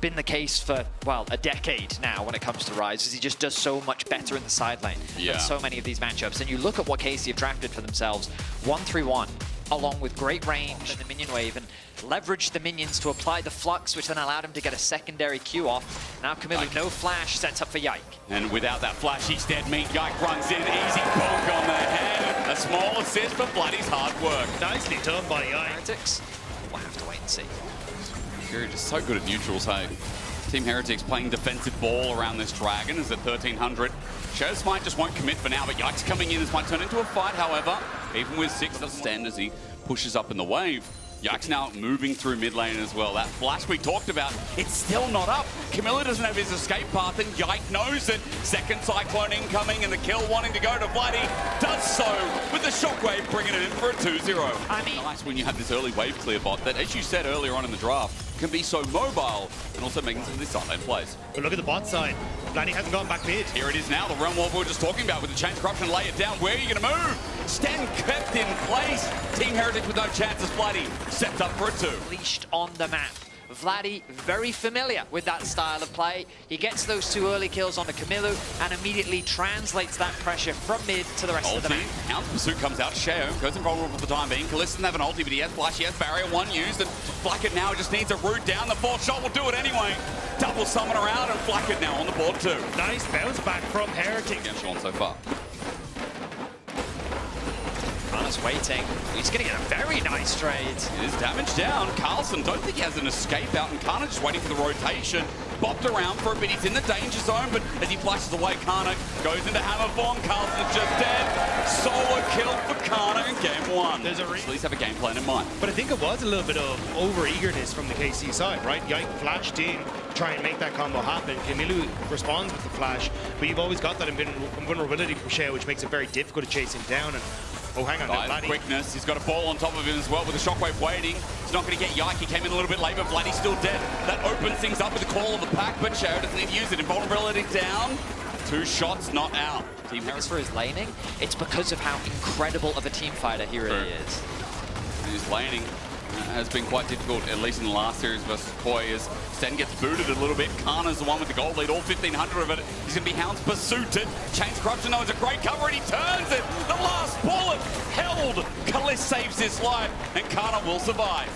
been the case for, well, a decade now when it comes to Rise, is he just does so much better in the side lane than so many of these matchups. And you look at what KC have drafted for themselves, 1-3-1, along with great range in the minion wave, and leveraged the minions to apply the flux, which then allowed him to get a secondary Q off. Now Camille, no flash, sets up for Yike. And without that flash, he's dead meat. Yike runs in, easy bonk on the head. A small assist for Bloody's hard work. Nicely done by Yike. Heretics, we'll have to wait and see. Fury just so good at neutrals, hey. Team Heretics playing defensive ball around this Dragon is at 1300. Shadow Smite just won't commit for now, but Yike's coming in. This might turn into a fight, however. Even with 6, doesn't stand as he pushes up in the wave. Yike's now moving through mid lane as well. That flash we talked about, it's still not up. Camilla doesn't have his escape path, and Yike knows it. Second Cyclone incoming, and the kill wanting to go to Bloody. Does so with the shockwave, bringing it in for a 2-0. I mean, nice when you have this early wave clear bot that, as you said earlier on in the draft, can be so mobile and also making some of these side lane plays. But look at the bot side. Bloody hasn't gone back mid. Here it is now, the realm wall we were just talking about with the Chains Corruption. Lay it down. Where are you going to move? Sten kept in place. Team Heretics with no chances. Bloody sets up for a 2. Leashed on the map. Vladdy, very familiar with that style of play. He gets those 2 early kills onto Camilo and immediately translates that pressure from mid to the rest of the map. Hound's Pursuit comes out. Sheo goes invulnerable for the time being. Kalista doesn't have an ulti, but he has flash. He has barrier 1 used, and Flacket now just needs a root down. The 4th shot will do it anyway. Double summon around, and Flacket now on the board too. Nice bounce back from Heretics. Against Sean so far. Karna's waiting. He's going to get a very nice trade. It is damage down. Carlson, don't think he has an escape out, and Karna just waiting for the rotation. Bopped around for a bit. He's in the danger zone, but as he flashes away, Karna goes into hammer form. Carlson's just dead. Solo kill for Karna in game 1. There's at least have a game plan in mind. But I think it was a little bit of over-eagerness from the KC side, right? Yike flashed in, try and make that combo happen. Camilo responds with the flash, but you've always got that invulnerability from Shea, which makes it very difficult to chase him down. And oh, hang on, quickness. He's got a ball on top of him as well with the shockwave waiting. He's not going to get Yike. He came in a little bit late, but Vladdy's still dead. That opens things up with the call of the pack, but Sheo doesn't need to use it. Invulnerability down. 2 shots not out. Team Heretics for his laning, it's because of how incredible of a team fighter he really is. And his laning has been quite difficult, at least in the last series versus Koi, as Sten gets booted a little bit. Karna's the one with the gold lead, all 1,500 of it. He's going to be Hound's pursuited. Chains Corruption, though, is a great cover, and he turns it. The last bullet held. Kalist saves his life, and Karna will survive.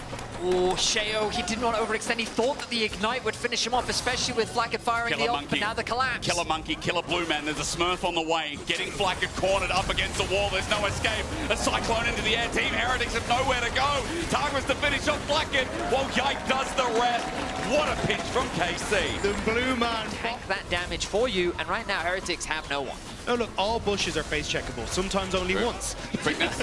Oh, Sheo, he didn't want to overextend. He thought that the Ignite would finish him off, especially with Flacket firing the ult, but now the collapse. Killer Monkey, Killer Blue Man. There's a Smurf on the way. Getting Flacket cornered up against the wall. There's no escape. A Cyclone into the air. Team Heretics have nowhere to go. Targus to finish off Flacket while Yike does the rest. What a pitch from KC. The Blue Man. Tank that damage for you, and right now Heretics have no one. No, look, all bushes are face checkable, sometimes only once. Quickness,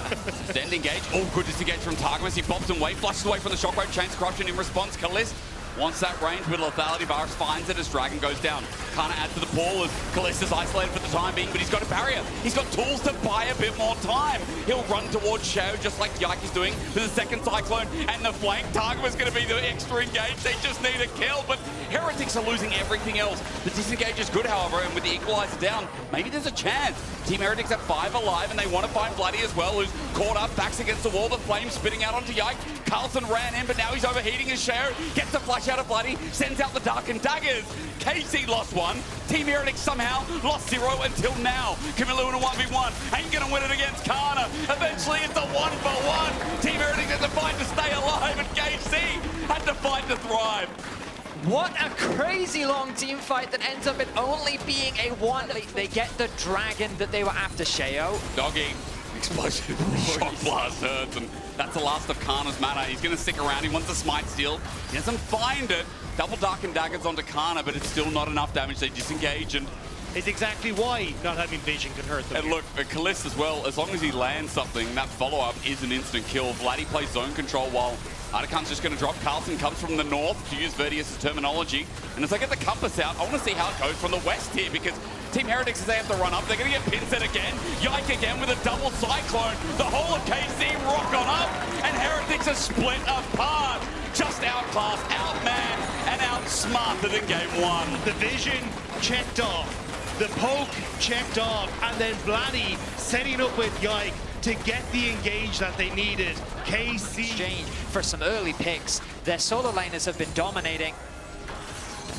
stand engage. Oh, good disengage from Targus. He bops away, flushes away from the shockwave. Chains Corruption in response. Kalist wants that range with lethality. Varus finds it as Dragon goes down. Karna adds to the pool as Kalist is isolated for the time being, but he's got a barrier. He's got tools to buy a bit more time. He'll run towards Sheo just like Yike is doing with the second Cyclone and the flank. Target was going to be the extra engage. They just need a kill, but Heretics are losing everything else. The disengage is good, however, and with the equalizer down, maybe there's a chance. Team Heretics have 5 alive, and they want to find Bloody as well, who's caught up, backs against the wall, the flame spitting out onto Yike. Carlson ran in, but now he's overheating as Sheo gets a flash out of Bloody, sends out the Dark and Daggers. KC lost 1. Team Heretics somehow lost 0 until now. Camilo in a 1v1, ain't gonna win it against Karna. Eventually it's a 1-for-1. Team Heretics had to fight to stay alive, and KC had to fight to thrive. What a crazy long team fight that ends up it only being a 1. They get the Dragon that they were after, Sheo. Doggy. Explosion. Shock blast hurts, and that's the last of Karna's mana. He's going to stick around. He wants a smite steal. He doesn't find it. Double Dark and Daggers onto Karna, but it's still not enough damage. They disengage, and it's exactly why not having vision can hurt them. And look, Kalist as well, as long as he lands something, that follow-up is an instant kill. Vladdy plays zone control while Artican's just going to drop. Carlson comes from the north, to use Vedius' terminology. And as I get the compass out, I want to see how it goes from the west here, because Team Heretics, as they have to run up, they're going to get pin set again. Yike again with a double Cyclone. The whole of KC rock on up, and Heretics are split apart. Just outclassed, outmanned, and outsmarted in game 1. The vision checked off, the poke checked off, and then Vladdy setting up with Yike to get the engage that they needed. KC exchange for some early picks. Their solo laners have been dominating.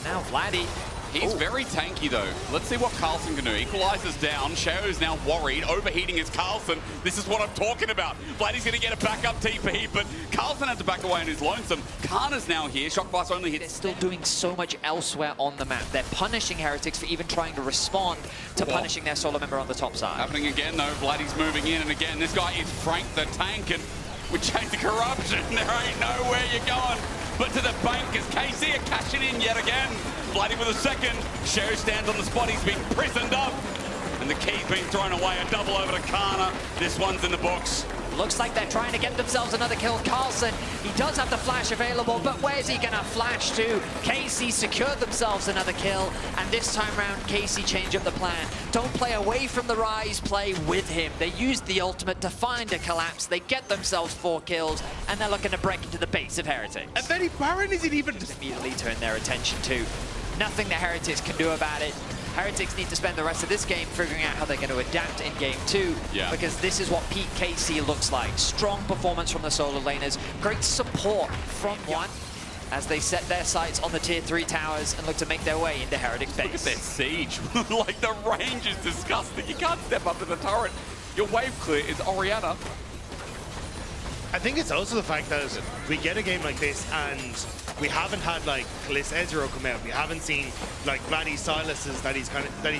Now Vladdy. He's very tanky though. Let's see what Carlson can do. Equalizer's down. Shao's now worried. Overheating is Carlson. This is what I'm talking about. Vladdy's going to get a backup TP, but Carlson had to back away on his lonesome. Kana's now here. Shock Blast only hits. They're still doing so much elsewhere on the map. They're punishing Heretics for even trying to respond to punishing their solo member on the top side. Happening again though. Vladdy's moving in, and again, this guy is Frank the Tank, and with Chains of Corruption, there ain't nowhere you're going but to the bank as KC are cashing in yet again. Vladdy with a second. Shao stands on the spot. He's been prisoned up. And the key's been thrown away. A double over to Kana. This one's in the books. Looks like they're trying to get themselves another kill. Carlson, he does have the flash available, but where's he gonna flash to? KC secured themselves another kill, and this time round, KC change up the plan. Don't play away from the Rise, play with him. They used the ultimate to find a collapse. They get themselves 4 kills, and they're looking to break into the base of Heretics. And then Baron isn't even... Immediately turn their attention to. Nothing that Heretics can do about it. Heretics need to spend the rest of this game figuring out how they're going to adapt in game 2, because this is what peak KC looks like. Strong performance from the solo laners, great support from one as they set their sights on the tier 3 towers and look to make their way into Heretics base. Look at their siege. Like, the range is disgusting. You can't step up to the turret. Your wave clear is Orianna. I think it's also the fact that we get a game like this and we haven't had like Kalist Ezreal come out. We haven't seen like Vladdy Silas's that he's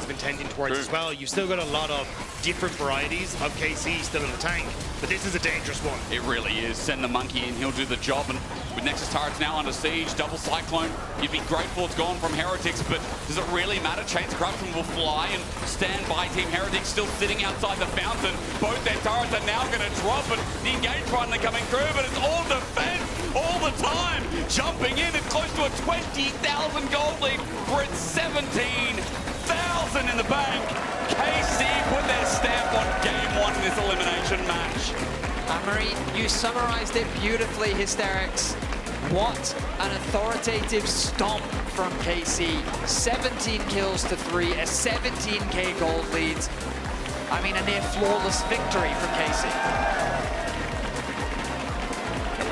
been tending towards as well. You've still got a lot of different varieties of KC still in the tank, but this is a dangerous one. It really is. Send the monkey in, he'll do the job. And with Nexus turrets now under siege, double cyclone, you'd be grateful it's gone from Heretics, but does it really matter? Chains Corruption will fly and stand by Team Heretics, still sitting outside the fountain. Both their turrets are now going to drop, and the engage finally coming through, but it's all defense all the time. Jumping in at close to a 20,000 gold lead. We're at 17,000 in the bank. KC put their stamp on game 1 in this elimination match. Marie, you summarized it beautifully, Hysterics. What an authoritative stomp from KC. 17 kills to 3, a 17k gold lead. I mean, a near flawless victory from KC.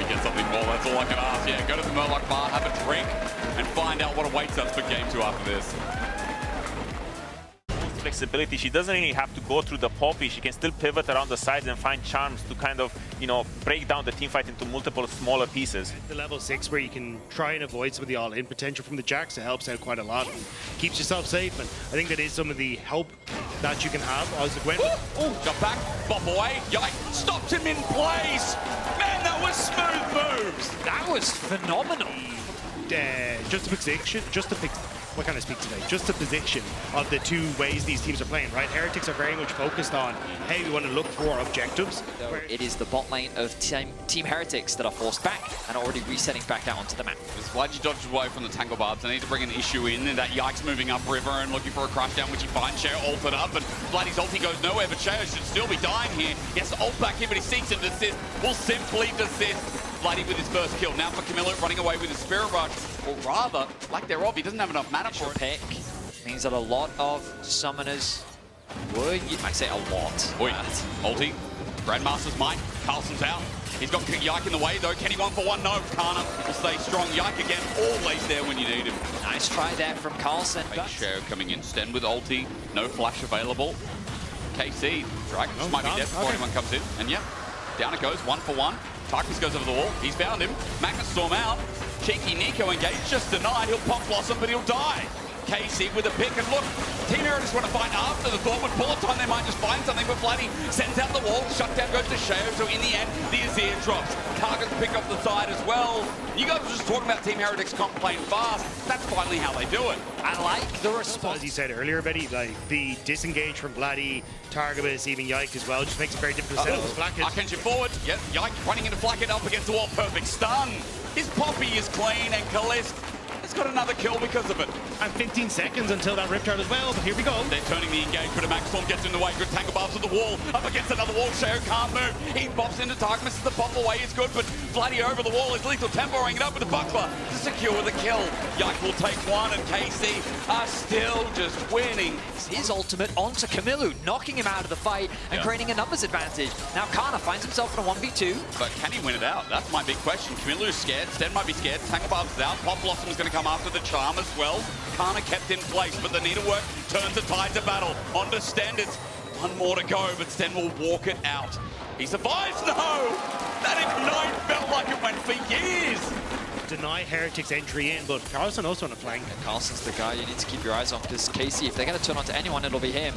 Get something more, that's all I can ask. Yeah, go to the Murloc bar, have a drink, and find out what awaits us for game 2 after this. Flexibility, she doesn't really have to go through the poppy. She can still pivot around the sides and find charms to kind of, you know, break down the team fight into multiple smaller pieces. The level 6 where you can try and avoid some of the all-in potential from the Jax, it helps out quite a lot and keeps yourself safe. And I think that is some of the help that you can have. I was like, when... Oh, jump back, bop away, yike, stopped him in place. Man, that was smooth moves. That was phenomenal. What can I speak today? Just the position of the two ways these teams are playing, right? Heretics are very much focused on, hey, we want to look for objectives. It is the bot lane of Team Heretics that are forced back and already resetting back out onto the map. As Vladdy dodges away from the Tangle Barbs, they need to bring an issue in, and that Yike's moving up river and looking for a crash down, which he finds. Shao ulted up, and Vladdy's ulti goes nowhere, but Shao should still be dying here. He has to ult back in, but he seeks a desist, will simply desist. Vladdy with his first kill. Now for Camilo running away with his Spirit Rush, or rather, lack thereof, he doesn't have enough mana for it. Pick means that a lot of summoners would, I say a lot. Oi, ulti, Grandmaster's might, Carlson's out. He's got Yike in the way though. Can he 1-for-1? No, Kana will stay strong. Yike again, always there when you need him. Nice try there from Carlson. Shao coming in, Sten with ulti, no flash available. KC, Dragon might be dead before anyone comes in. And yeah, down it goes, 1-for-1. Tarkus goes over the wall, he's found him. Magnus Storm out. Cheeky Nico engaged, just denied. He'll pop Blossom, but he'll die. KC with a pick, and look, Team Heretics want to fight after the thought. With bullet time, they might just find something, but Vladdy sends out the wall. Shutdown goes to Shao, so in the end, the Azir drops. Targets pick up the side as well. You guys were just talking about Team Heretics comp playing fast. That's finally how they do it. I like the response. As you said earlier, Betty, like the disengage from Vladdy, Targabus, even Yike as well, just makes it very difficult to set up his Flacket. Archangel forward, yep, Yike running into Flacket up against the wall, perfect stun. His Poppy is clean, and Kalist has got another kill because of it. And 15 seconds until that Riptide as well, but here we go. They're turning the engagement, and Max Storm gets in the way. Good tangle barbs to the wall, up against another wall. Shao can't move. He bops into Tark, misses the pop away, is good, but Vladdy over the wall is lethal tempoing it up with the buckler to secure the kill. Yike will take one, and KC are still just winning. His ultimate onto Camilo, knocking him out of the fight and creating a numbers advantage. Now Kana finds himself in a 1v2. But can he win it out? That's my big question. Camilo's scared, Sten might be scared, tangle barbs is out, Pop Blossom is going to come come after the charm as well. Kana kept in place, but the needlework turns the tide to battle. Onto Sten, it's one more to go, but Sten will walk it out. He survives, no! That Ignite felt like it went for years! Deny Heretics entry in, but Carlson also on a flank. And Carlson's the guy you need to keep your eyes on, because KC, if they're going to turn on to anyone, it'll be him.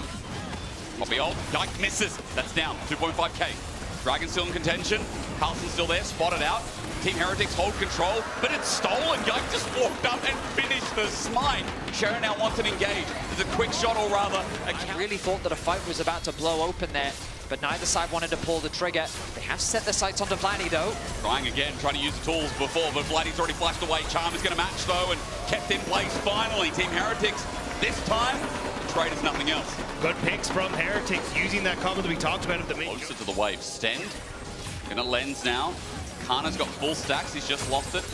Poppy ult, Yike misses. That's down, 2.5k. Dragon still in contention. Carlson's still there, spotted out. Team Heretics hold control, but it's stolen. Yike just walked up and finished the smite. Sharon now wants an engage. There's a quick shot, or rather, I really thought that a fight was about to blow open there, but neither side wanted to pull the trigger. They have set their sights onto Vladdy, though. Trying again, trying to use the tools before, but Vladdy's already flashed away. Charm is going to match, though, and kept in place finally. Team Heretics, this time, the trade is nothing else. Good picks from Heretics, using that combo that we talked about at the mid. Closer to the wave. Stend, gonna lens now. Kana's got full stacks, he's just lost it.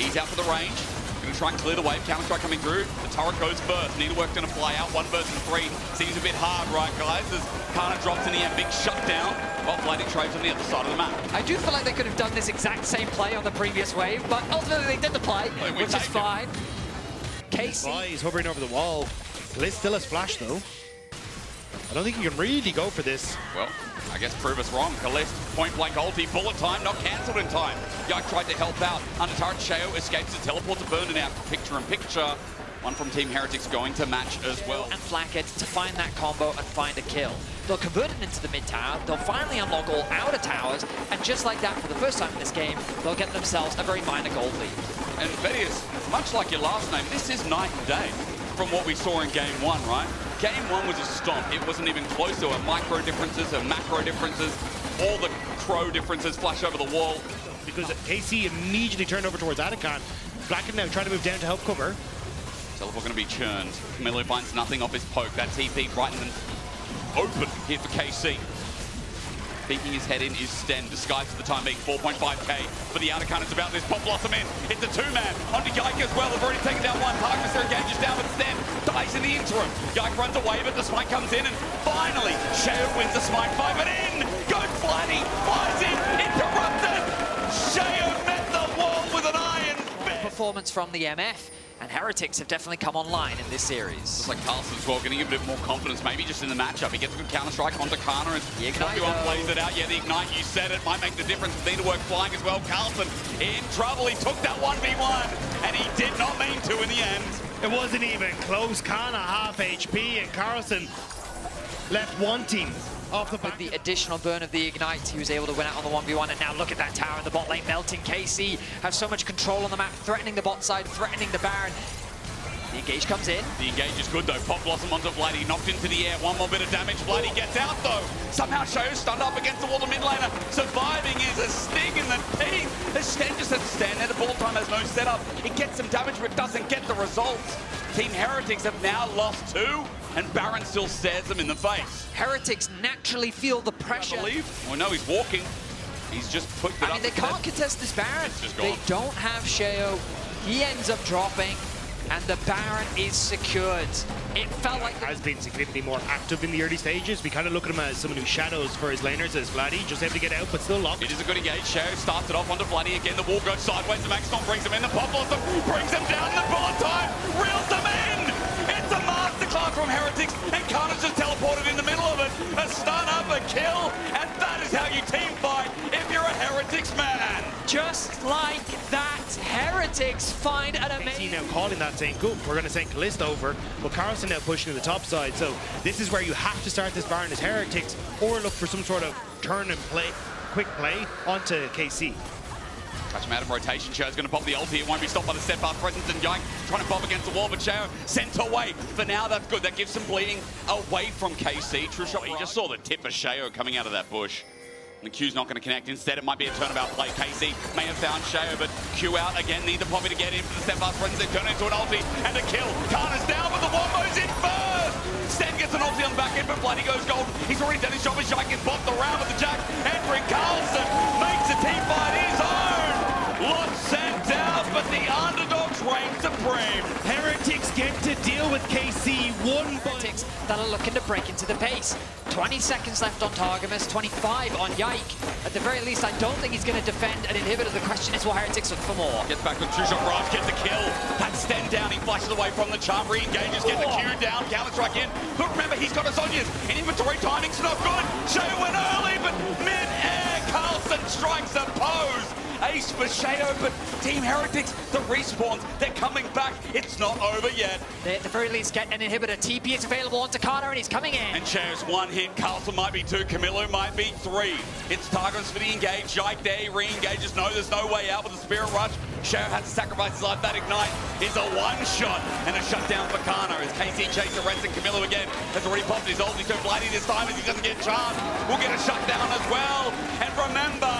He's out for the range. Gonna try and clear the wave, counter-strike coming through. The turret goes first, Needlework's gonna fly out, 1 versus 3. Seems a bit hard, right guys, as Kana drops in the air, big shutdown. While Vladdy trades on the other side of the map. I do feel like they could have done this exact same play on the previous wave, but ultimately they did the play, which is fine. Casey. He's hovering over the wall. Liz still has flash, though. I don't think you can really go for this. Well, I guess prove us wrong. Kalist, point blank ulti, bullet time, not cancelled in time. Yike tried to help out. Under turret, Sheo escapes the teleport to burn it out. Picture in picture. One from Team Heretics going to match as well. And flank it to find that combo and find a kill. They'll convert it into the mid tower, they'll finally unlock all outer towers, and just like that, for the first time in this game, they'll get themselves a very minor gold lead. And Vedius, much like your last name, this is night and day from what we saw in Game 1, right? Game 1 was a stomp. It wasn't even close to it. Micro differences and macro differences. All the crow differences flash over the wall. Because KC immediately turned over towards Atakan. Blacken now trying to move down to help cover. Teleport going to be churned. Camilo finds nothing off his poke. That TP right in the open here for KC. Peeking his head in is Sten, disguised for the time being, 4.5k. For the outer is about this, Pop Blossom in. It's a 2-man, onto Yike as well. They've already taken down one. Targmaster engages down, but Sten dies in the interim. Yike runs away, but the smite comes in, and finally, Sheo wins the smite fight, but in! Goes Vladdy, flies in, interrupted! Sheo met the wall with an iron fist! Performance from the MF. And Heretics have definitely come online in this series. Just like Carlson as well, getting a bit more confidence, maybe just in the matchup. He gets a good counter-strike onto Kana, and the Ignite, plays it out. Yeah, the Ignite, you said it, might make the difference. Needlework flying as well. Carlson in trouble. He took that 1v1, and he did not mean to in the end. It wasn't even close. Kana half HP, and Carlson left wanting. Off the back. With the additional burn of the Ignite, he was able to win out on the 1v1, and now look at that tower in the bot lane melting. KC have so much control on the map, threatening the bot side, threatening the Baron. The engage comes in. The engage is good though. Pop Blossom onto Vladdy, knocked into the air. One more bit of damage. Vladdy gets out though. Somehow Sheo stunned up against the wall. The mid laner surviving is a sting in the teeth. The Sten just has to stand there. The ball time has no setup. It gets some damage, but doesn't get the results. Team Heretics have now lost 2, and Baron still stares them in the face. Heretics naturally feel the pressure. I believe. Well, no, he's walking. He's just put it up. I mean, they can't contest this Baron. They gone. don't have Sheo. He ends up dropping, and the Baron is secured. It felt like... Has been significantly more active in the early stages. We kind of look at him as someone who shadows for his laners as Vladdy, just able to get out, but still locked. It is a good engage. Sheo starts it off onto Vladdy again. The wall goes sideways. The Max Stomp brings him in. The Pop Blossom brings him down. The bullet time reels them in. It's a masterclass from Heretics, and Kana's just teleported in the middle of it. A stun up, a kill, and that is how you team fight if you're a Heretics man. Just like that, Heretics find an amazing... now calling that, saying, good, we're going to send Kalista over, but Carlson now pushing to the top side, so this is where you have to start this Baron as Heretics, or look for some sort of turn and play, quick play onto KC. Touch him out of rotation. Sheo's going to pop the ulti. It won't be stopped by the step-fast presence, and Yike trying to pop against the wall, but Sheo sent away. For now, that's good. That gives some bleeding away from KC. True shot. You just saw the tip of Sheo coming out of that bush. And the Q's not going to connect. Instead, it might be a turnabout play. KC may have found Sheo, but Q out again. Need the Poppy to get in for the step-fast presence. They turn into an ulti and a kill. Kana's down, but the Wombo's in first. Sten gets an ulti on the back end, but Bloody goes gold. He's already done his job as Yike gets bopped around with the Jack. Entering Carlson makes the team fight his own. Lot sent out, but the underdogs reign supreme. Heretics get to deal with KC one by... Heretics that are looking to break into the base. 20 seconds left on Targamas, 25 on Yike. At the very least, I don't think he's going to defend an inhibitor. The question is, will Heretics look for more? Gets back with two-shot barrage, gets a kill. That's Sten down, he flashes away from the charm, re-engages, gets the Q down, counter-strike in. But remember, he's got a Sonia's. In inventory, timing's not good. Sheo went early, but mid-air, Carlson strikes a pose. Ace for Sheo, but Team Heretics, the respawns, they're coming back. It's not over yet. They at the very least get an inhibitor. TP is available onto Carter, and he's coming in. And Sheo's one hit, Carlson might be two, Camilo might be three. It's Targums for the engage, Yike there, he re-engages. No, there's no way out with the Spirit Rush. Sheo has to sacrifice his life. That Ignite is a one-shot and a shutdown for Kana as KC chases arrests and Camilo again has already popped his ult. He's so blighty this time as he doesn't get charmed. We'll get a shutdown as well. And remember,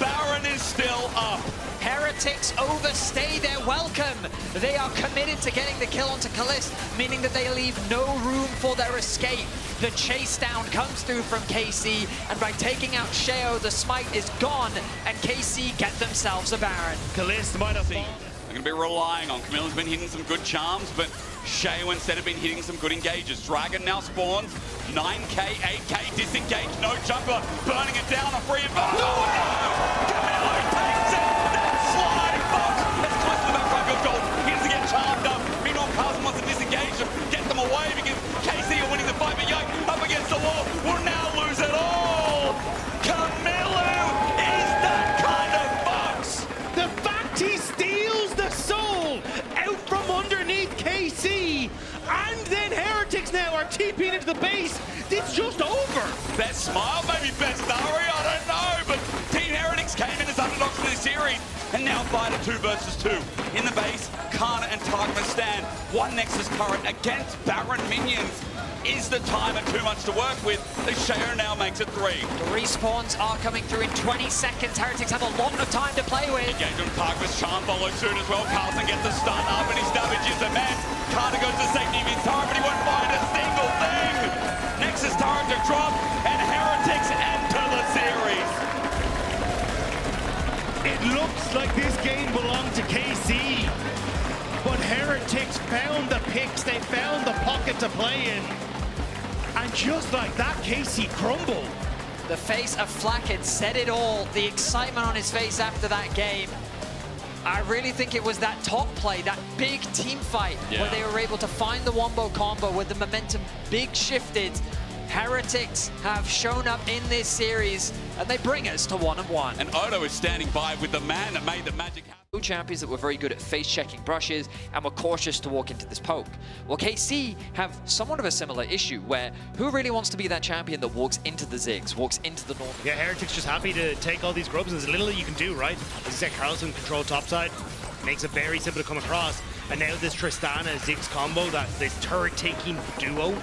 Baron is still up. Heretics overstay their welcome. They are committed to getting the kill onto Kalist, meaning that they leave no room for their escape. The chase down comes through from KC, and by taking out Sheo, the smite is gone, and KC get themselves a Baron. Kalist might have fallen. They're going to be relying on. Camilo's been hitting some good charms, but Sheo instead have been hitting some good engages. Dragon now spawns. 9k, 8k, disengage, no jungler. Burning it down, a free advance. Oh, no! Camilo takes it! That slide box! It's close to the back five of gold. He doesn't get charmed up. Meanwhile, Carlson wants to disengage them, get them away because KC are winning the fight, but Yike up against the wall will now lose it all! Camilo is that kind of box! The fact he steals the soul out from underneath KC, and then Heretics now are TPing into the base. It's just over. Best smile, maybe best Nari, I don't know, but Team Heretics came in as underdogs for this series, and now fight a 2 versus 2. In the base, Kana and Targma stand. One Nexus turret against Baron minions. Is the timer too much to work with? The Sheo now makes it 3. The respawns are coming through in 20 seconds. Heretics have a lot of time to play with. Engagement, Targma's charm follows soon as well. Carlson gets a stun up and his damage is immense. Kana goes to safety of his turret, but he won't find a single thing. Nexus turret to drop, and Heretics enter the series. It looks like this game belonged to KC, but Heretics found the picks, they found the pocket to play in, and just like that, KC crumbled. The face of Flackett said it all. The excitement on his face after that game. I really think it was that top play, that big team fight, where they were able to find the wombo combo where the momentum big shifted. Heretics have shown up in this series, and they bring us to 1-1. And Odo is standing by with the man that made the magic happen. Two champions that were very good at face-checking brushes and were cautious to walk into this poke. Well, KC have somewhat of a similar issue, where who really wants to be that champion that walks into the zigs, walks into the north? Yeah, Heretics just happy to take all these grubs, and there's little that you can do, right? As you said, Carlson control topside, makes it very simple to come across. And now this Tristana Ziggs combo, that this turret-taking duo,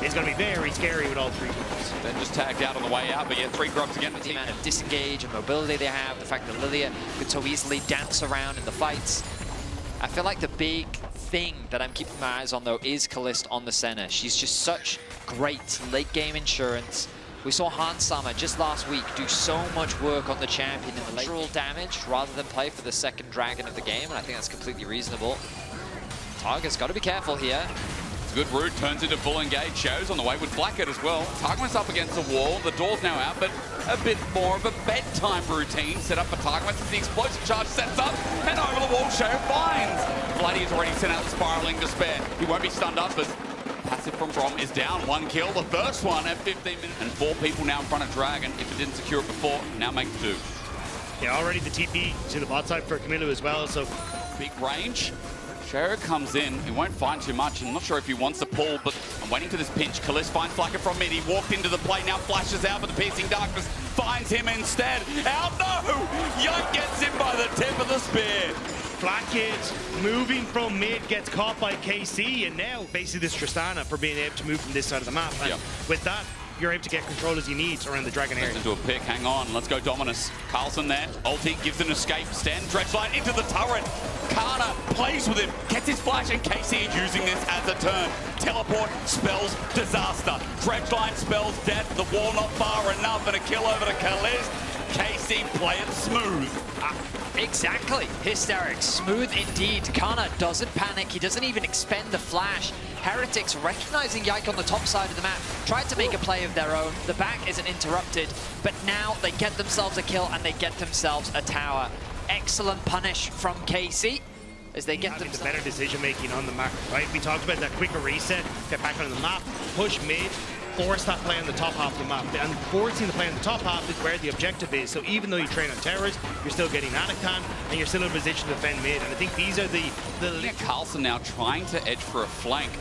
is going to be very scary with all 3 grubs. Then just tagged out on the way out, but yeah, 3 grubs again. The amount of disengage and mobility they have, the fact that Lilia could so easily dance around in the fights. I feel like the big thing that I'm keeping my eyes on, though, is Kalist on the center. She's just such great late-game insurance. We saw Hans Sama just last week do so much work on the champion in the late damage rather than play for the second dragon of the game, and I think that's completely reasonable. Targa's got to be careful here. It's a good route, turns into full engage. Sheo's on the way with Blackhead as well. Targma's up against the wall. The door's now out, but a bit more of a bedtime routine set up for Targma as the explosive charge sets up, and over the wall Sheo finds. Bloody has already sent out the spiraling despair. He won't be stunned up as passive from Brom is down. 1 kill, the first one at 15 minutes. And 4 people now in front of Dragon. If it didn't secure it before, now make 2. Yeah, already the TP to the bot side for Camilo as well, so big range. Sheo comes in, he won't find too much. I'm not sure if he wants to pull, but I'm waiting for this pinch. Kalist finds Flacker from mid. He walked into the play, now flashes out, but the piercing darkness finds him instead. Out, no! Yike gets him by the tip of the spear. Flackett moving from mid gets caught by KC, and now basically this Tristana for being able to move from this side of the map. And with that, you're able to get control as you need around the Dragon area. Into a pick, hang on, let's go Dominus. Carlson there, ulti, gives an escape, Sten, Dredgeline into the turret. Kana plays with him, gets his flash, and KC is using this as a turn. Teleport spells disaster. Dredgeline spells death, the wall not far enough, and a kill over to Kalist. KC play it smooth. Exactly, Hysterics, smooth indeed. Kana doesn't panic, he doesn't even expend the flash. Heretics recognizing Yike on the top side of the map, tried to make a play of their own. The back isn't interrupted, but now they get themselves a kill and they get themselves a tower. Excellent punish from KC as they get themselves... the better decision making on the map, right? We talked about that quicker reset, get back on the map, push mid, force that play on the top half of the map. And forcing the play on the top half is where the objective is. So even though you train on towers, you're still getting Anakan, and you're still in a position to defend mid. And I think these are the... Carlson now trying to edge for a flank.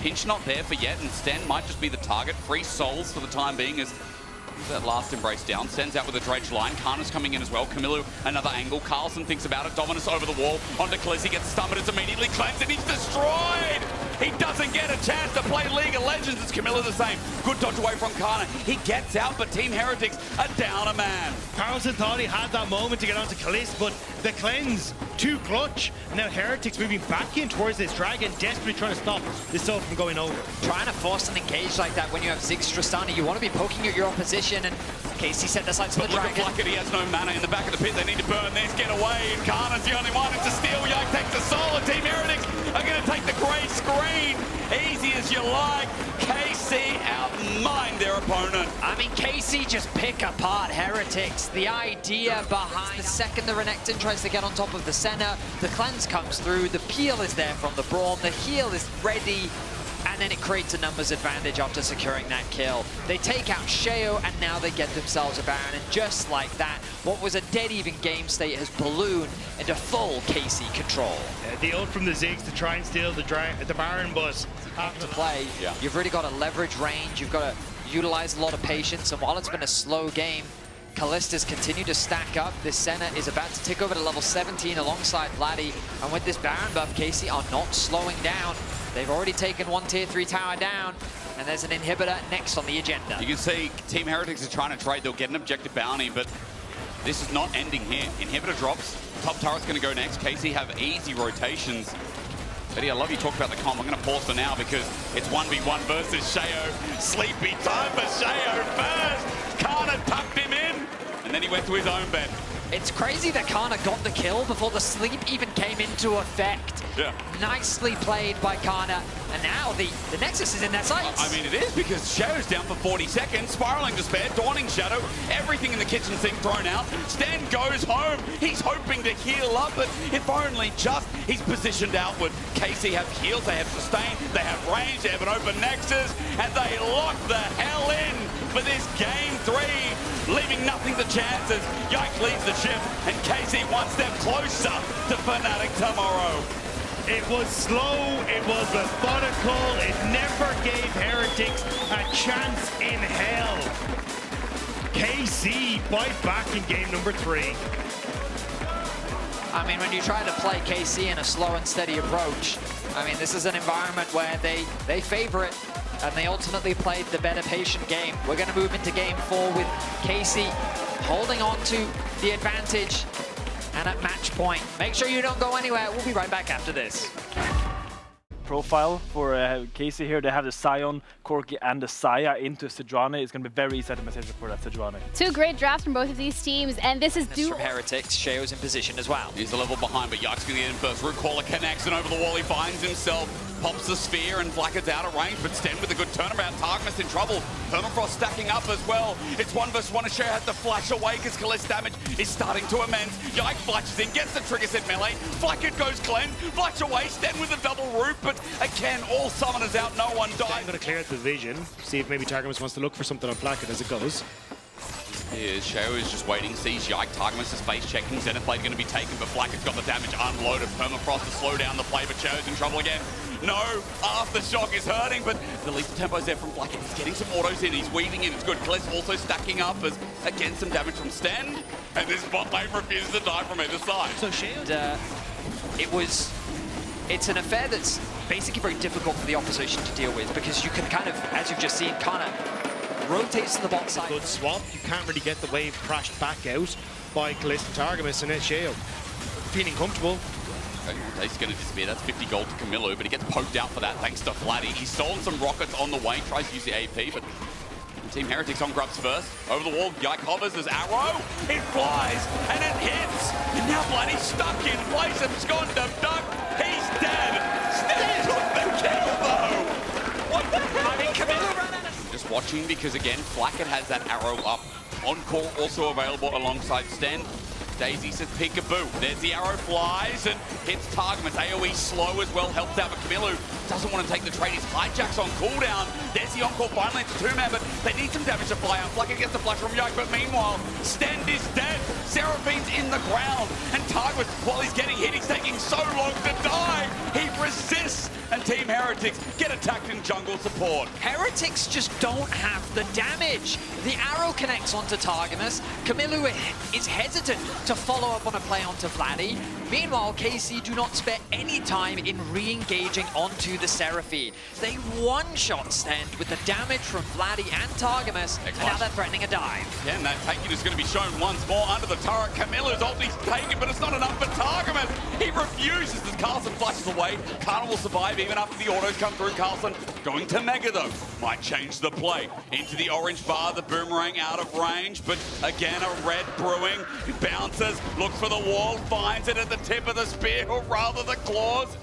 Pinch not there for yet, and Sten might just be the target. Free souls for the time being as that last embrace down. Sten's out with a dredge line. Kana's coming in as well. Camilo, another angle. Carlson thinks about it. Dominus over the wall. Onto Khaleesi, gets stunned, but it's immediately cleansed, and he's destroyed! He doesn't get a chance to play League of Legends. It's Camilo the same. Good dodge away from Kana. He gets out, but Team Heretics are down a man. Carlson thought he had that moment to get onto Khaleesi, but the cleanse, too clutch. And now Heretics moving back in towards this dragon, desperately trying to stop this stuff from going over. Trying to force an engage like that when you have Ziggs Tristana, you want to be poking at your opposition, and Casey set the sights for the dragon. Look at Blackett, he has no mana in the back of the pit. They need to burn this, get away, and Kana's the only one. It's a steal. Yike takes the soul, and Team Heretics are going to take the grey screen. Easy as you like. KC outmined their opponent. I mean, KC just pick apart Heretics. The idea behind the second the Renekton tries to get on top of the center, the cleanse comes through, the peel is there from the Braum, the heal is ready, and then it creates a numbers advantage after securing that kill. They take out Sheo, and now they get themselves a Baron, and just like that, what was a dead even game state has ballooned into full KC control. The ult from the Ziggs to try and steal the Baron, but to play, you've really got to leverage range, you've got to utilize a lot of patience, and while it's been a slow game, Kallista's continue to stack up. This center is about to tick over to level 17 alongside Vladdy, and with this Baron buff, KC are not slowing down. They've already taken one tier 3 tower down, and there's an inhibitor next on the agenda. You can see Team Heretics are trying to trade. They'll get an objective bounty, but this is not ending here. Inhibitor drops. Top turret's going to go next. KC have easy rotations. Betty, I love you talk about the comp. I'm going to pause for now because it's 1v1 versus Sheo. Sleepy time for Sheo first. Kana tucked him in, and then he went to his own bed. It's crazy that Kana got the kill before the sleep even came into effect. Yeah. Nicely played by Kana, and now the Nexus is in their sights. I mean, it is, because Shadow's down for 40 seconds, Spiraling Despair, Dawning Shadow, everything in the kitchen sink thrown out. Stan goes home. He's hoping to heal up, but if only just he's positioned outward. KC have heals, they have sustain, they have range, they have an open Nexus, and they lock the hell in for this game 3, leaving nothing to chances. Yike leads the ship, and KC one step closer to Fnatic tomorrow. It was slow, it was methodical, it never gave Heretics a chance in hell. KC bite back in game number 3. I mean, when you try to play KC in a slow and steady approach, I mean, this is an environment where they favor it, and they ultimately played the better patient game. We're going to move into game 4 with KC holding on to the advantage and at match point. Make sure you don't go anywhere. We'll be right back after this. Profile for KC here. They have the Sion, Corki, and the Saya into Sejuani. It's going to be very easy optimization for that Sejuani. 2 great drafts from both of these teams, and this is From Heretics, Sheo's in position as well. He's a level behind, but Yike's going to get in first. Root Caller connects, and over the wall he finds himself. Pops the sphere, and Blackett's out of range, but Sten with a good turnaround. Targmas in trouble. Permafrost stacking up as well. It's 1 versus 1. Sheo has to flash away because Kallista's damage is starting to amend. Yike flashes in, gets the trigger set melee. Blackett goes cleanse, flash away. Sten with a double root, but again, all summoners out, no one dies. I'm going to clear out the vision, see if maybe Targamas wants to look for something on Blackett as it goes. Sheo is just waiting, sees Yike. Targamas is face checking. Zenith Blade going to be taken, but Blackett's got the damage unloaded. Permafrost to slow down the play, but Sheo's in trouble again. No, Aftershock is hurting, but the lethal tempo's there from Blackett. He's getting some autos in, he's weaving in, it's good. Kallis also stacking up as, again, some damage from Sten, and this bot lane refuses to die from either side. So Sheo, it's an affair that's basically very difficult for the opposition to deal with, because you can kind of, as you've just seen, kind of rotates to the bot side. Good swap. You can't really get the wave crashed back out by Kalista Targamas, and it's Sheo feeling comfortable. He's going to disappear. That's 50 gold to Camilo, but he gets poked out for that thanks to Vladdy. He's stolen some rockets on the way, tries to use the AP, but Team Heretics on Grubs first. Over the wall, Yike hovers, there's arrow. It flies, and it hits. And now Vladdy's stuck in place and it's gone to duck. He's dead. Sten took the kill, though. watching because, again, Flacket has that arrow up. Encore also available alongside Sten. Daisy says peekaboo. There's the arrow, flies and hits Targamas. AoE slow as well, helps out, but Camilo doesn't want to take the trade. His hijacks on cooldown. There's the Encore finally. It's a two-man, but they need some damage to fly out. Flacket gets the flash from Yike, but meanwhile, Stend is dead. Seraphine's in the ground, and Targamas, while he's getting hit, he's taking so long to die. He resists, and Team Heretics get attacked in jungle support. Heretics just don't have the damage. The arrow connects onto Targamas. Camilo is hesitant to follow up on a play onto Vladdy. Meanwhile, KC do not spare any time in re-engaging onto the Seraphine. They one-shot Stend with the damage from Vladdy and Targamas, and now they're threatening a dive. Yeah, and that taking is going to be shown once more under the turret. Camilo's ulti's taken, but it's not enough for Targamas. He refuses as Carlson flashes away. Carter will survive even after the autos come through. Carlson going to Mega, though. Might change the play. Into the orange bar, the boomerang out of range, but again, a red brewing. He bounces, looks for the wall, finds it at the tip of the spear, or rather the claws.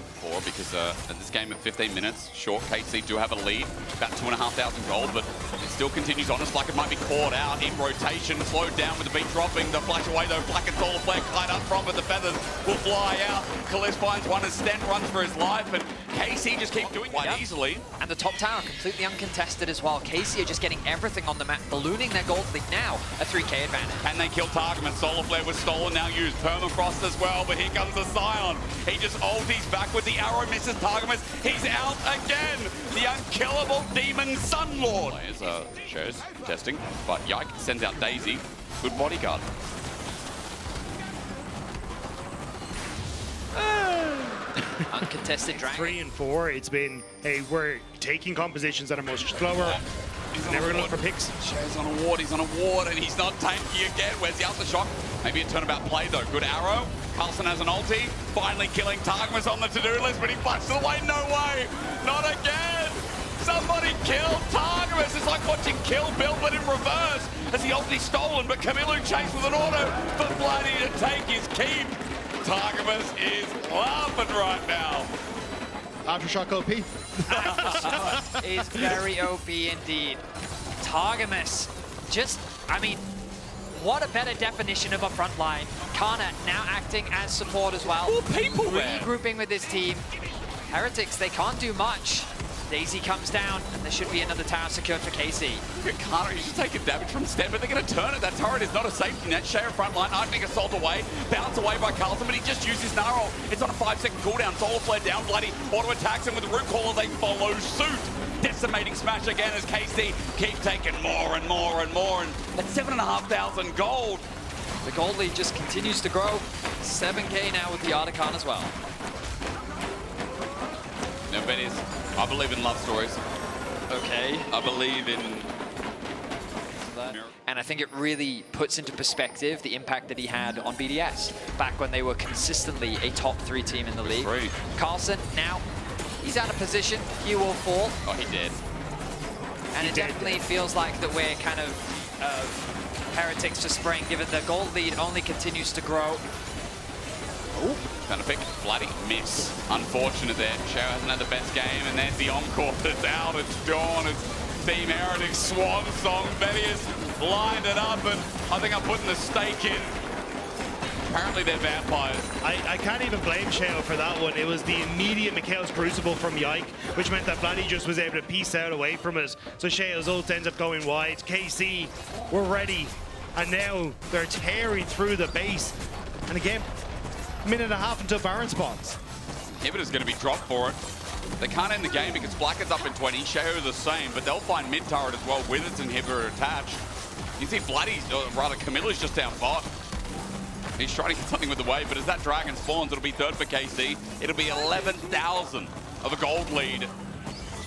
Because at this game at 15 minutes, short, KC do have a lead, about 2,500 gold, but it still continues on. It's like it might be caught out in rotation, slowed down with the beat dropping. The flash away though, Black and Solar Flare kite up front, but the feathers will fly out. Kalis finds one as Sten runs for his life, and KC just keep doing it easily. And the top tower completely uncontested as well. KC are just getting everything on the map, ballooning their gold lead now, a 3k advantage. And they kill Targamas. Solar Flare was stolen, now used. Permafrost as well, but here comes the Scion. He just ulties back with the arrow, misses Targamas. He's out again. The unkillable Demon Sunlord. Shows testing, but Yike sends out Daisy. Good bodyguard. Uncontested Dragon. 3 and 4, it's been, hey, we're taking compositions that are much slower. He's Never going to look for picks. Shay's on a ward, and he's not tanky again. Where's the aftershock? Maybe a turnabout play, though. Good arrow. Carlson has an ulti. Finally killing Targamas on the to-do list, but he flashes away. No way. Not again. Somebody kill Targamas. It's like watching Kill Bill, but in reverse. As the ulti's stolen, but Camilo chased with an auto for Vladdy to take his keep. Targamas is laughing right now. Aftershock OP. Is very OP indeed. Targamas, just, I mean, what a better definition of a front line. Kana now acting as support as well. More people there. Regrouping with his team. Heretics, they can't do much. Daisy comes down, and there should be another tower secured for KC. Look at Kana, he's just taking damage from Sten, but they're going to turn it. That turret is not a safety net. Share front line, Arctic assault away, bounce away by Carlson, but he just uses Naro. It's on a 5-second cooldown. Solar Flare down, Bloody auto attacks him with the root call as they follow suit. Decimating smash again as KC keep taking more and more and more, and at 7,500 gold. The gold lead just continues to grow. 7k now with the Artican as well. Now, Vedius, I believe in love stories. Okay. I believe in... And I think it really puts into perspective the impact that he had on BDS back when they were consistently a top 3 team in the league. Carlson, now, he's out of position. He will fall. Oh, he did. And it definitely feels like that we're kind of Heretics to spring, given the gold lead only continues to grow. Ooh. Trying to pick Bloody miss. Unfortunate there. Shao hasn't had the best game, and there's the encore that's out. It's Dawn. It's Team Heretics Swan Song. Vedius lined it up, and I think I'm putting the stake in. Apparently they're vampires. I can't even blame Shao for that one. It was the immediate Mikhail's Crucible from Yike, which meant that Vladdy just was able to piece out away from it. So Shao's ult ends up going wide. KC were ready, and now they're tearing through the base. And again, minute and a half until Baron spawns. Inhibitor's going to be dropped for it. They can't end the game because Black is up in 20, Shao the same, but they'll find mid turret as well with its inhibitor attached. You can see Vladdy's, rather Camilla's just down bot. He's trying to get something with the wave, but as that dragon spawns, it'll be third for KC. It'll be 11,000 of a gold lead.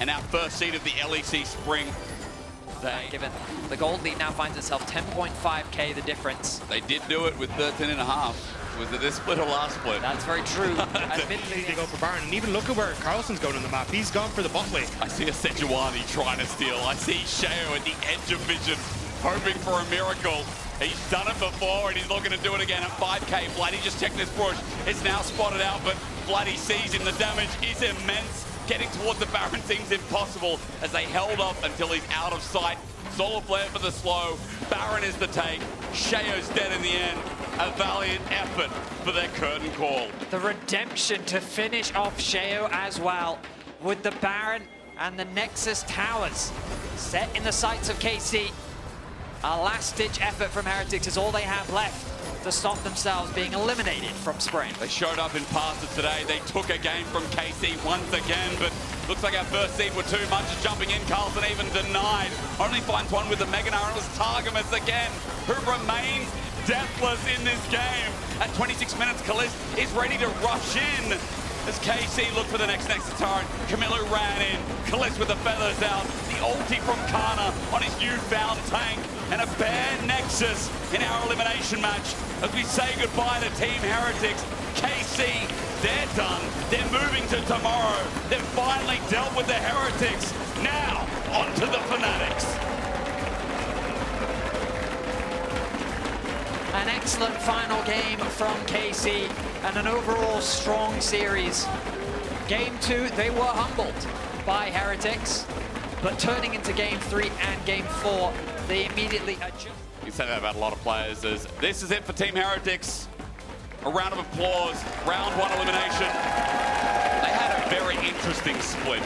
And our first seed of the LEC Spring. Given the gold lead now finds itself 10.5k the difference. They did do it with 13.5. Was it this split or last split? That's very true. Admittedly, they go for Baron, and even look at where Carlson's going on the map. He's gone for the bot lane. I see a Sejuani trying to steal. I see Shao at the edge of vision, hoping for a miracle. He's done it before, and he's looking to do it again at 5k. Vladdy just checked this push. It's now spotted out, but Vladdy sees him. The damage is immense. Getting towards the Baron seems impossible as they held up until he's out of sight. Solar Flare for the slow. Baron is the take. Sheo's dead in the end. A valiant effort for their curtain call. The redemption to finish off Sheo as well, with the Baron and the Nexus towers set in the sights of KC. A last-ditch effort from Heretics is all they have left to stop themselves being eliminated from Spring. They showed up in passes today. They took a game from KC once again, but looks like our first seed were too much. Jumping in, Carlson even denied. Only finds one with the Meganar, and it was Targamas again, who remains deathless in this game. At 26 minutes, Kalist is ready to rush in as KC look for the next turret. Camilo ran in. Kalist with the feathers out. The ulti from Kana on his newfound tank. And a bare Nexus in our elimination match as we say goodbye to Team Heretics. KC, they're done. They're moving to tomorrow. They've finally dealt with the Heretics. Now, on to the Fanatics. An excellent final game from KC and an overall strong series. Game 2, they were humbled by Heretics, but turning into Game 3 and Game 4, they immediately adjust. You say that about a lot of players. As this is it for Team Heretics. A round of applause, round 1 elimination. They had a very interesting split.